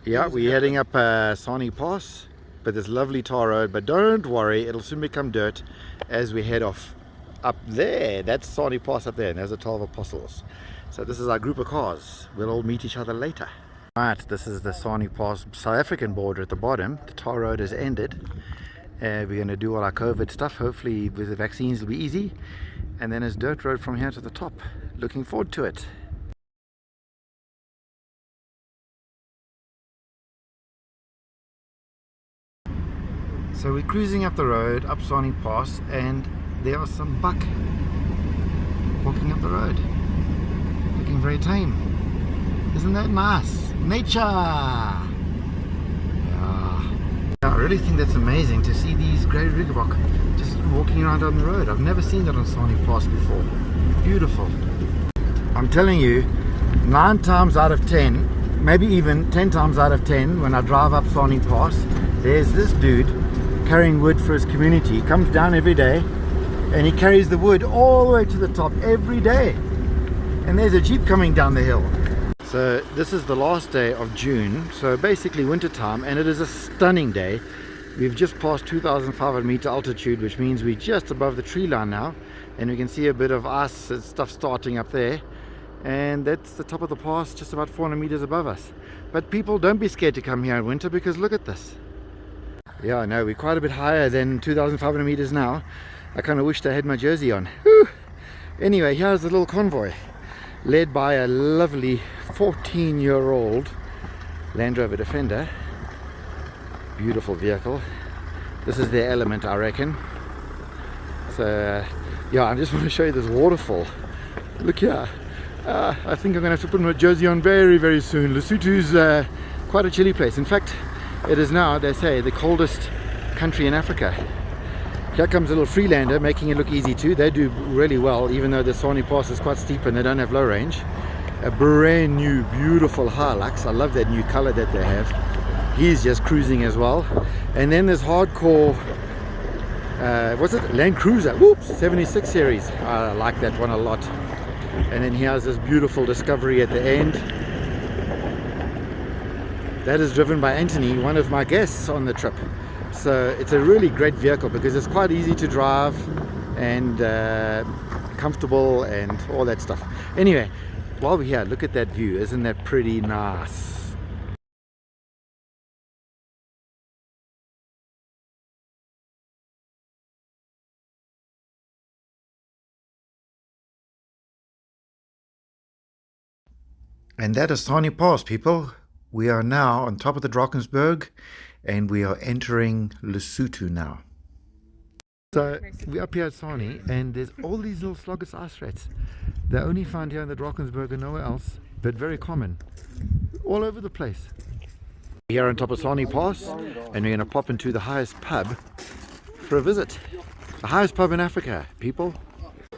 Yeah, we're heading up Sani Pass, but this lovely tar road. But don't worry, it'll soon become dirt as we head off up there. That's Sani Pass up there, and there's the 12 Apostles. So this is our group of cars. We'll all meet each other later. Right, this is the Sani Pass South African border at the bottom. The tar road has ended. We're going to do all our COVID stuff. Hopefully with the vaccines it'll be easy. And then it's dirt road from here to the top. Looking forward to it. So we're cruising up the road, up Sani Pass, and there are some buck walking up the road. Looking very tame. Isn't that nice? Nature! Yeah. I really think that's amazing to see these grey ruggebok just walking around on the road. I've never seen that on Sani Pass before. Beautiful. I'm telling you, 9 times out of 10, maybe even 10 times out of 10, when I drive up Sani Pass, there's this dude carrying wood for his community. He comes down every day and he carries the wood all the way to the top every day. And there's a jeep coming down the hill. So this is the last day of June, so basically winter time, and it is a stunning day. We've just passed 2,500 meter altitude, which means we're just above the tree line now, and we can see a bit of ice and stuff starting up there, and that's the top of the pass, just about 400 meters above us. But people, don't be scared to come here in winter, because look at this. Yeah, I know, we're quite a bit higher than 2,500 meters now. I kind of wished I had my jersey on. Whew. Anyway, here's the little convoy, led by a lovely 14-year-old Land Rover Defender. Beautiful vehicle. This is their element, I reckon. So yeah, I just want to show you this waterfall. Look here. I think I'm gonna have to put my jersey on very, very soon. Lesotho's quite a chilly place. In fact, it is now, they say, the coldest country in Africa. Here comes a little Freelander, making it look easy too. They do really well, even though the Sani Pass is quite steep and they don't have low range. A brand new, beautiful Hilux. I love that new color that they have. He's just cruising as well. And then there's hardcore, what's it? Land Cruiser. Whoops, 76 series. I like that one a lot. And then here's this beautiful Discovery at the end. That is driven by Anthony, one of my guests on the trip. So it's a really great vehicle because it's quite easy to drive and comfortable and all that stuff. Anyway, while we're here, look at that view. Isn't that pretty nice? And that is Sani Pass, people. We are now on top of the Drakensberg and we are entering Lesotho now. So we're up here at Sani and there's all these little sluggish ice rats. They're only found here in the Drakensberg and nowhere else, but very common. All over the place. Here on top of Sani Pass, and we're going to pop into the highest pub for a visit. The highest pub in Africa, people.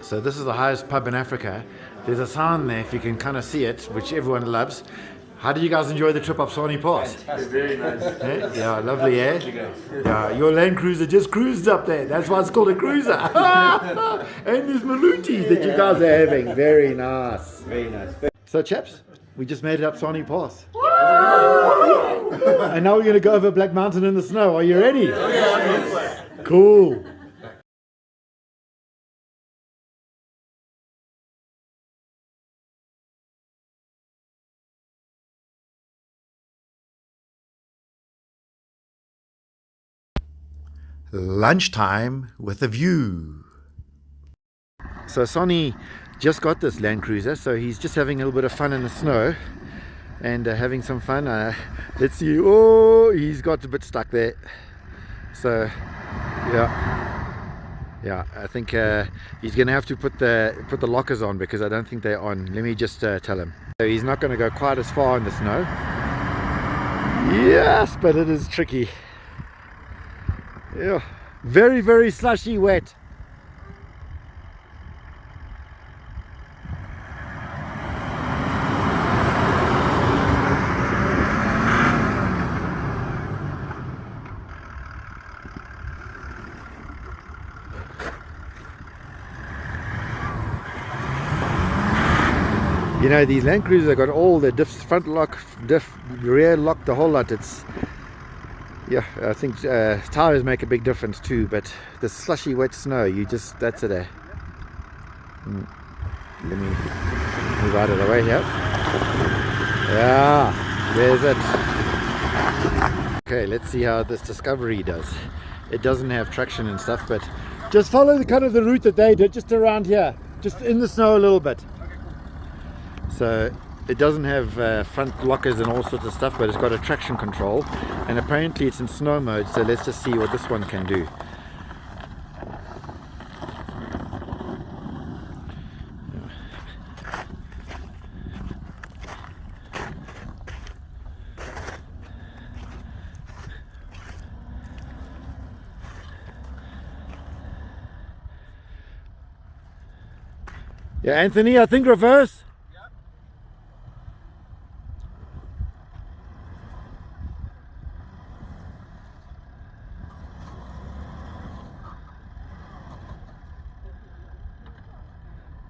So this is the highest pub in Africa. There's a sign there if you can kind of see it, which everyone loves. How did you guys enjoy the trip up Sani Pass? Very nice. Yeah, lovely, eh? Yeah, your Land Cruiser just cruised up there. That's why it's called a cruiser. And there's Maluti that you guys are having. Very nice. Very nice. So chaps, we just made it up Sani Pass. And now we're going to go over Black Mountain in the snow. Are you ready? Cool. Lunchtime with a view. So Sonny just got this Land Cruiser, so he's just having a little bit of fun in the snow and having some fun. Let's see. Oh, he's got a bit stuck there. So yeah, I think he's gonna have to put the lockers on because I don't think they're on. Let me just tell him. So he's not going to go quite as far in the snow. Yes, but it is tricky. Yeah, very, very slushy wet. You know, these Land Cruisers have got all the diffs, front lock, diff, rear lock, the whole lot. It's, yeah, I think tires make a big difference too, but the slushy wet snow, you just, that's it. Let me move out of the way here. Yeah, there's it. Okay, let's see how this Discovery does. It doesn't have traction and stuff, but just follow the kind of the route that they did, just around here, just in the snow a little bit. So it doesn't have front lockers and all sorts of stuff, but it's got a traction control, and apparently it's in snow mode. So let's just see what this one can do. Yeah, Anthony, I think reverse.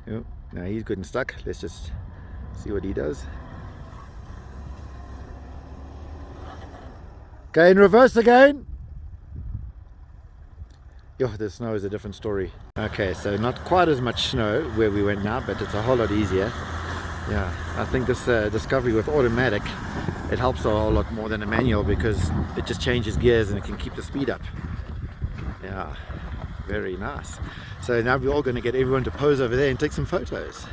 Yep. Now he's good and stuck. Let's just see what he does. Okay, in reverse again. Yo, the snow is a different story. Okay, so not quite as much snow where we went now, but it's a whole lot easier. Yeah, I think this Discovery with automatic, it helps a whole lot more than a manual, because it just changes gears and it can keep the speed up. Yeah, very nice. So now we're all going to get everyone to pose over there and take some photos.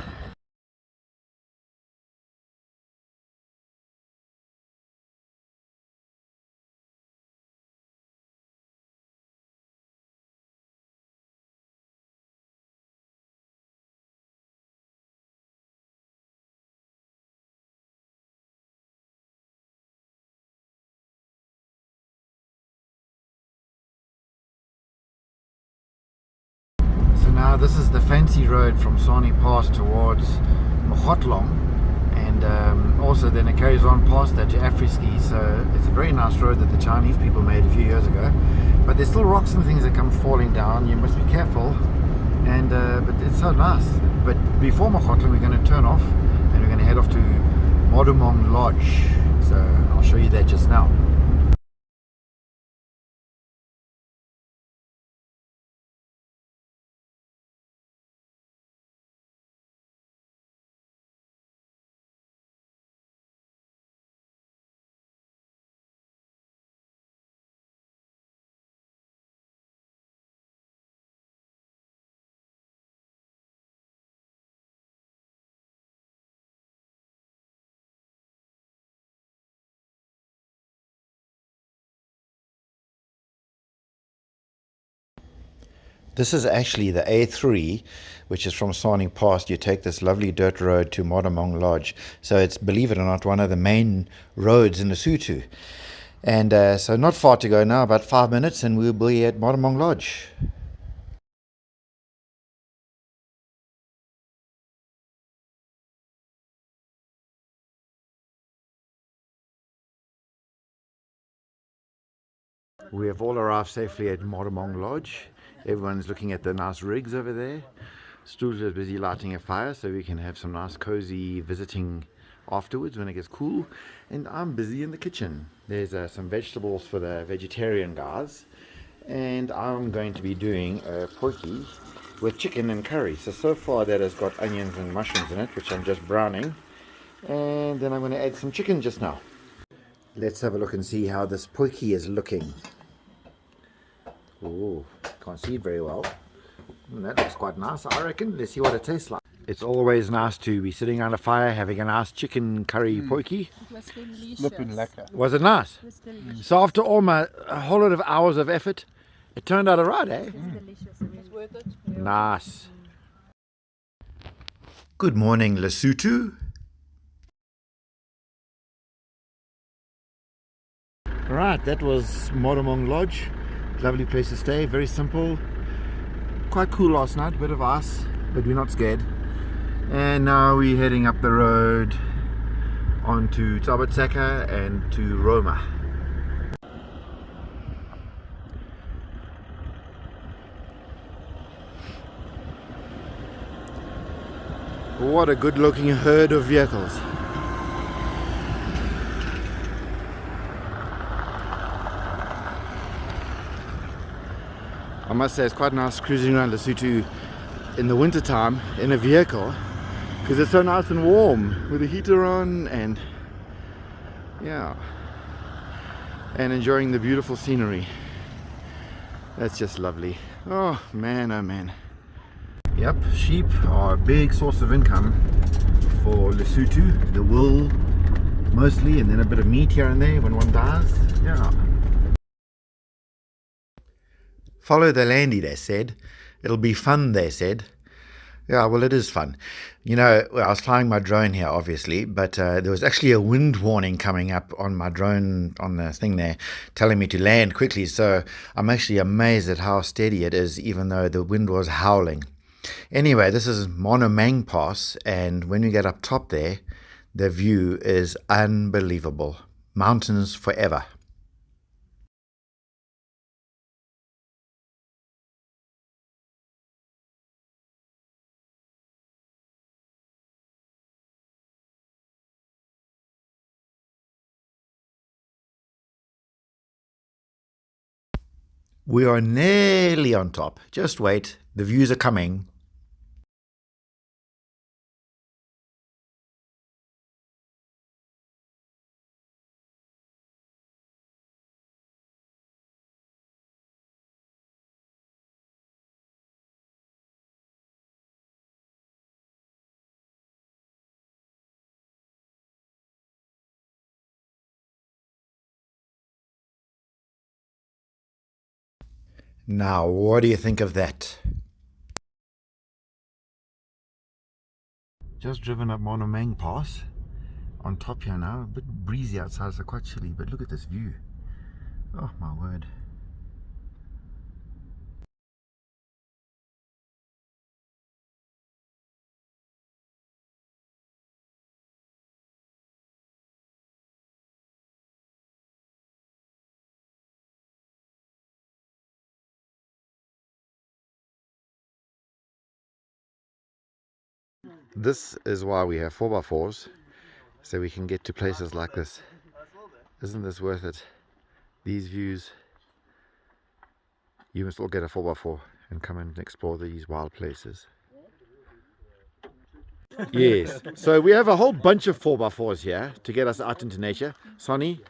Now this is the fancy road from Sani Pass towards Mogotlong, and also then it carries on past that to Afriski. So it's a very nice road that the Chinese people made a few years ago, but there's still rocks and things that come falling down. You must be careful, and but it's so nice. But before Mogotlong we're going to turn off and we're going to head off to Modumong Lodge, so I'll show you that just now. This is actually the A3, which is from Sani Pass. You take this lovely dirt road to Modumong Lodge. So it's, believe it or not, one of the main roads in Lesotho. And so not far to go now, about 5 minutes, and we'll be at Modumong Lodge. We have all arrived safely at Modumong Lodge. Everyone's looking at the nice rigs over there. Stool is busy lighting a fire so we can have some nice cozy visiting afterwards when it gets cool. And I'm busy in the kitchen. There's some vegetables for the vegetarian guys. And I'm going to be doing a porky with chicken and curry. So far that has got onions and mushrooms in it, which I'm just browning. And then I'm going to add some chicken just now. Let's have a look and see how this porky is looking. Oh, can't see it very well. That looks quite nice, I reckon. Let's see what it tastes like. It's always nice to be sitting around a fire having a nice chicken curry porky. It was delicious. Lekker. Was it nice? It was delicious. So after a whole lot of hours of effort, it turned out alright, eh? It was delicious. It was worth it. Nice. Good morning, Lesotho. Right, that was Modumong Lodge. Lovely place to stay, very simple. Quite cool last night, bit of ice, but we're not scared. And now we're heading up the road onto Tabatseka and to Roma. What a good looking herd of vehicles. I must say it's quite nice cruising around Lesotho in the winter time in a vehicle, because it's so nice and warm with the heater on, and yeah, and enjoying the beautiful scenery. That's just lovely. Oh man, oh man. Yep, sheep are a big source of income for Lesotho. The wool mostly, and then a bit of meat here and there when one dies. Yeah. Follow the landy, they said. It'll be fun, they said. Yeah, well, it is fun. You know, I was flying my drone here, obviously, but there was actually a wind warning coming up on my drone, on the thing there, telling me to land quickly. So I'm actually amazed at how steady it is, even though the wind was howling. Anyway, this is Monomang Pass, and when you get up top there, the view is unbelievable. Mountains forever. We are nearly on top. Just wait, the views are coming. Now, what do you think of that? Just driven up Monomang Pass. On top here now, a bit breezy outside, so quite chilly, but look at this view. Oh my word. This is why we have 4x4s, so we can get to places like this. Isn't this worth it? These views. You must all get a 4x4 and come and explore these wild places. Yes, so we have a whole bunch of 4x4s here to get us out into nature. Sonny,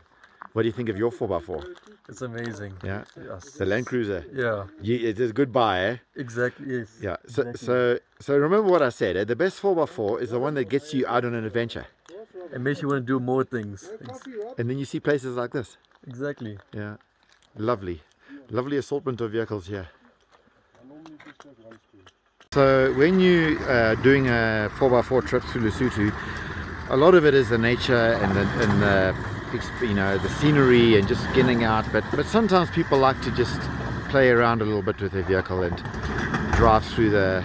what do you think of your 4x4? It's amazing. Yeah, Yes. the Land Cruiser. Yeah. It is good buy, eh? Exactly. Yes. Yeah. Exactly. So remember what I said. The best 4x4 is the one that gets you out on an adventure, It makes you want to do more things. and then you see places like this. Exactly. Yeah, lovely assortment of vehicles here. So when you doing a 4x4 trip through Lesotho, a lot of it is the nature and the scenery and just getting out. But sometimes people like to just play around a little bit with their vehicle and drive through the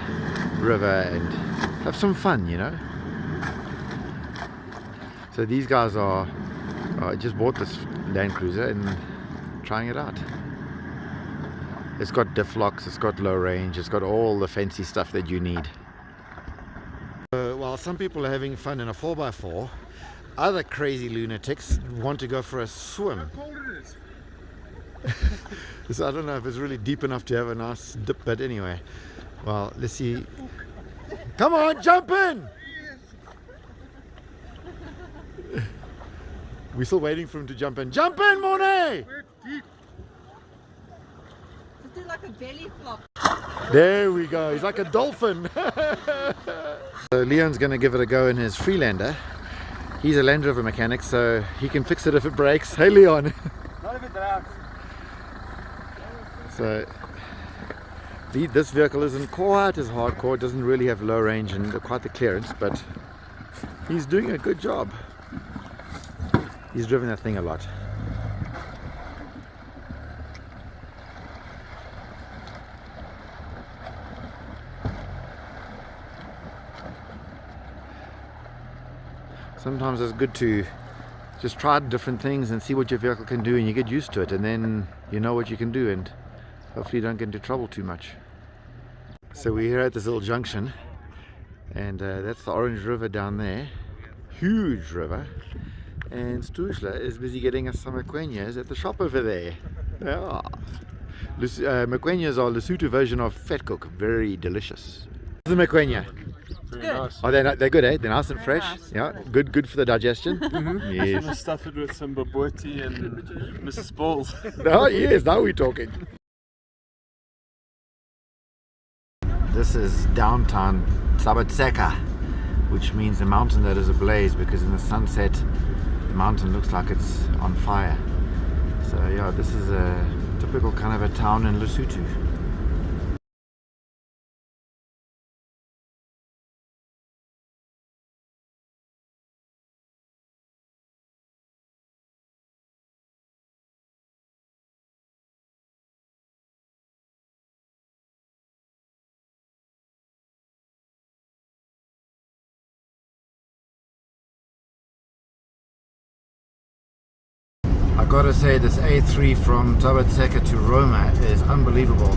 river and have some fun, you know. So these guys are just bought this Land Cruiser and trying it out. It's got diff locks, it's got low range, it's got all the fancy stuff that you need. While some people are having fun in a 4x4, other crazy lunatics want to go for a swim. How cold it is. So I don't know if it's really deep enough to have a nice dip, but anyway. Well, let's see. Come on, jump in! We're still waiting for him to jump in. Jump in, Monet! Just do like a belly flop. There we go. He's like a dolphin. So Leon's going to give it a go in his Freelander. He's a Land Rover mechanic, so he can fix it if it breaks. Hey, Leon. Not if it drags. So this vehicle isn't quite as hardcore. It doesn't really have low range and quite the clearance, but he's doing a good job. He's driven that thing a lot. Sometimes it's good to just try different things and see what your vehicle can do, and you get used to it, and then you know what you can do, and hopefully you don't get into trouble too much. So we're here at this little junction, And that's the Orange River down there. Huge river. And Stushla is busy getting us some Makwenyas at the shop over there. Yeah. Makwenyas are Lesotho version of vetkoek. Very delicious. The Makwenya. Very nice. Oh, they're good, eh? They're nice and fresh. Yeah, good for the digestion. I'm Yes. gonna stuff it with some baboti and Mrs. Balls. Oh, yes, now we're talking. This is downtown Sabatseka, which means the mountain that is ablaze, because in the sunset the mountain looks like it's on fire. So yeah, this is a typical kind of a town in Lesotho. I gotta say, this A3 from Tabatseka to Roma is unbelievable.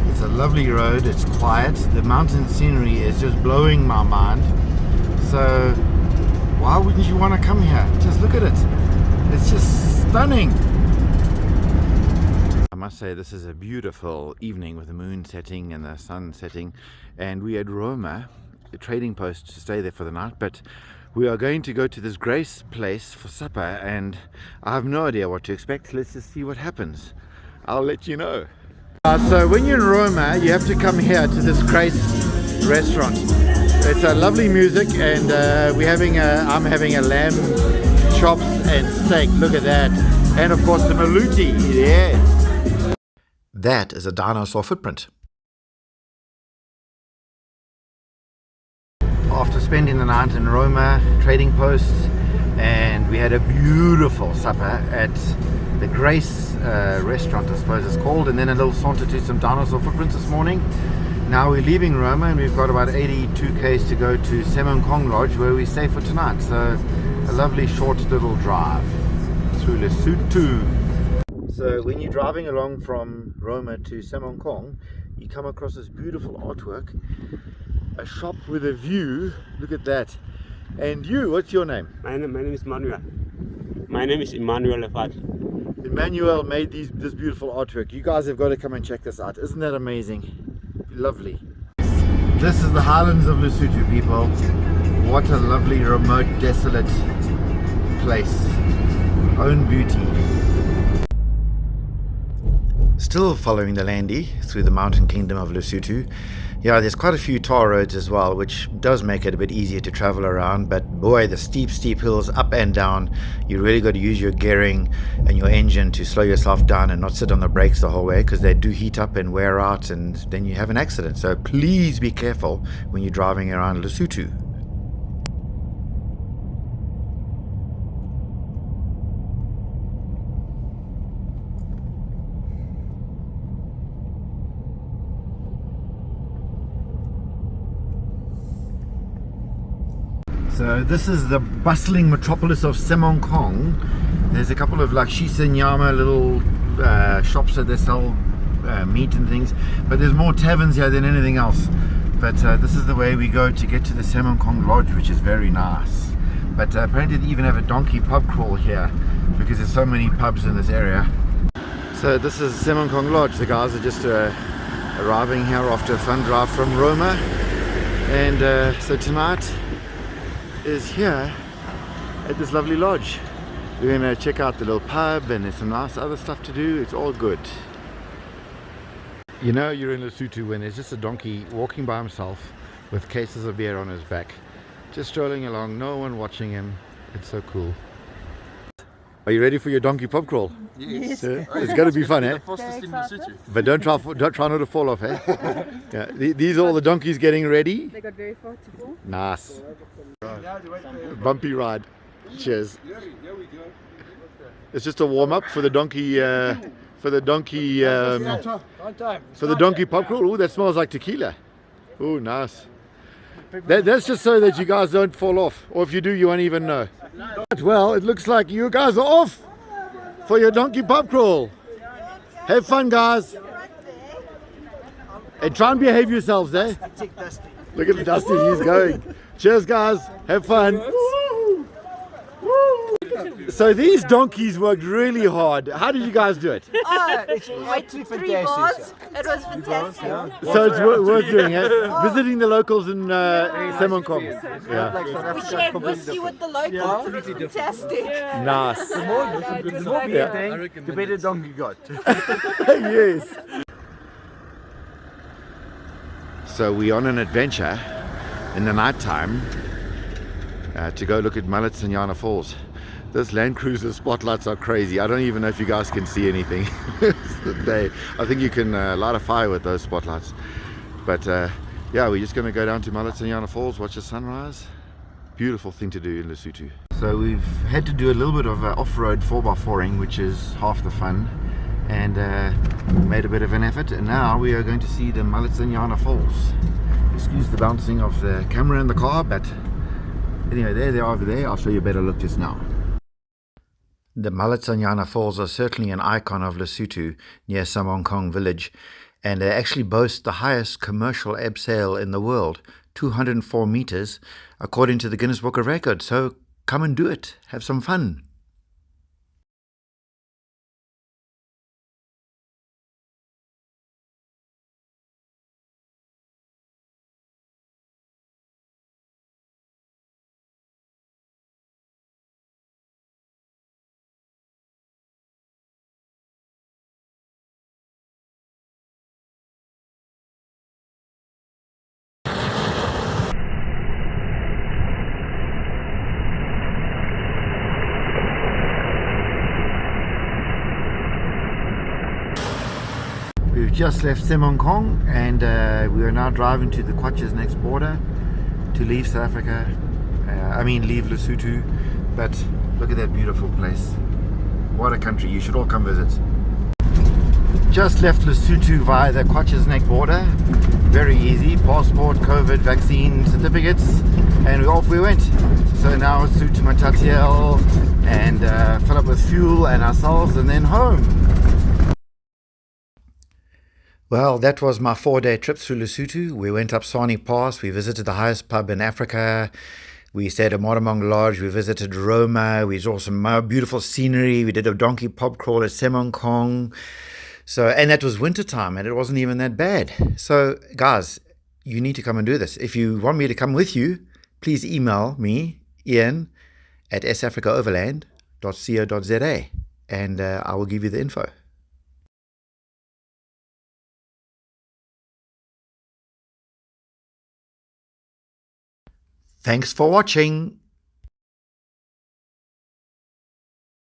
It's a lovely road, it's quiet, the mountain scenery is just blowing my mind. So why wouldn't you want to come here? Just look at it. It's just stunning. I must say, this is a beautiful evening with the moon setting and the sun setting, and we had Roma, a trading post, to stay there for the night, but we are going to go to this Grace place for supper, and I have no idea what to expect. Let's just see what happens. I'll let you know. So when you're in Roma, you have to come here to this Grace restaurant. It's a lovely music, and I'm having a lamb chops and steak. Look at that. And of course the maluti. Yes. That is a dinosaur footprint. After spending the night in Roma, trading posts, and we had a beautiful supper at the Grace restaurant, I suppose it's called, and then a little saunter to some dinosaur footprints this morning. Now we're leaving Roma, and we've got about 82 k's to go to Semonkong Lodge, where we stay for tonight. So a lovely short little drive through Lesotho. So when you're driving along from Roma to Semonkong, you come across this beautiful artwork, a shop with a view. Look at that. And you, what's your name? My name is Manuel. My name is Emmanuel Lefat. Emmanuel made this beautiful artwork. You guys have got to come and check this out. Isn't that amazing? Lovely. This is the highlands of Lesotho, people. What a lovely, remote, desolate place. Own beauty. Still following the Landy through the mountain kingdom of Lesotho. Yeah, there's quite a few tar roads as well, which does make it a bit easier to travel around, but boy, the steep hills up and down, you really got to use your gearing and your engine to slow yourself down and not sit on the brakes the whole way, because they do heat up and wear out, and then you have an accident. So please be careful when you're driving around Lesotho. So this is the bustling metropolis of Semonkong. There's a couple of like Shisanyama little shops that they sell meat and things, but there's more taverns here than anything else. But this is the way we go to get to the Semonkong Lodge, which is very nice. But apparently they even have a donkey pub crawl here, because there's so many pubs in this area. So this is Semonkong Lodge. The guys are just arriving here after a fun drive from Roma, and so tonight is here at this lovely lodge. We're going to check out the little pub, and there's some nice other stuff to do. It's all good. You know you're in Lesotho when there's just a donkey walking by himself with cases of beer on his back, just strolling along, no one watching him. It's so cool. Are you ready for your donkey pub crawl? Yes. It's going to be fun, eh? Fastest in Lesotho. But don't try not to fall off, eh? Yeah, these are all the donkeys getting ready. They got very far to go. Nice. Bumpy ride. Cheers. It's just a warm up for the donkey pub crawl. Oh, that smells like tequila. Oh, nice. That's just so that you guys don't fall off, or if you do, you won't even know. Well, it looks like you guys are off for your donkey pub crawl. Have fun, guys, and try and behave yourselves, eh? Look at Dusty, he's going. Cheers, guys. Have fun. So these donkeys worked really hard. How did you guys do it? Oh, wait, 3 bars. It was fantastic. So it's worth doing it. Visiting the locals in Semonkong. Yeah. We shared whiskey with the locals. It was fantastic. Nice. The better donkey got. Yes. So we're on an adventure in the night time to go look at Mallet-Sanyana Falls. This Land Cruiser spotlights are crazy. I don't even know if you guys can see anything. I think you can light a fire with those spotlights. But yeah, we're just going to go down to Mallet-Sanyana Falls, watch the sunrise. Beautiful thing to do in Lesotho. So we've had to do a little bit of off-road 4x4ing, which is half the fun, and made a bit of an effort. And now we are going to see the Mallet-Sanyana Falls. Excuse the bouncing of the camera in the car, but anyway, there they are over there. I'll show you a better look just now. The Mallet-Sanyana Falls are certainly an icon of Lesotho near Semonkong village, and they actually boast the highest commercial abseil in the world, 204 meters, according to the Guinness Book of Records. So come and do it. Have some fun. We've just left Semonkong and we are now driving to the Kwacha's next border to leave South Africa. Leave Lesotho. But look at that beautiful place. What a country. You should all come visit. Just left Lesotho via the Kwacha's neck border. Very easy. Passport, COVID, vaccine certificates, and off we went. So now it's to Matatiel and fill up with fuel and ourselves and then home. Well, that was my 4-day trip through Lesotho. We went up Sani Pass, we visited the highest pub in Africa, we stayed at Motamong Lodge, we visited Roma, we saw some beautiful scenery, we did a donkey pub crawl at Semonkong. And that was winter time and it wasn't even that bad. So guys, you need to come and do this. If you want me to come with you, please email me, Ian, at safricaoverland.co.za, and I will give you the info. Thanks for watching.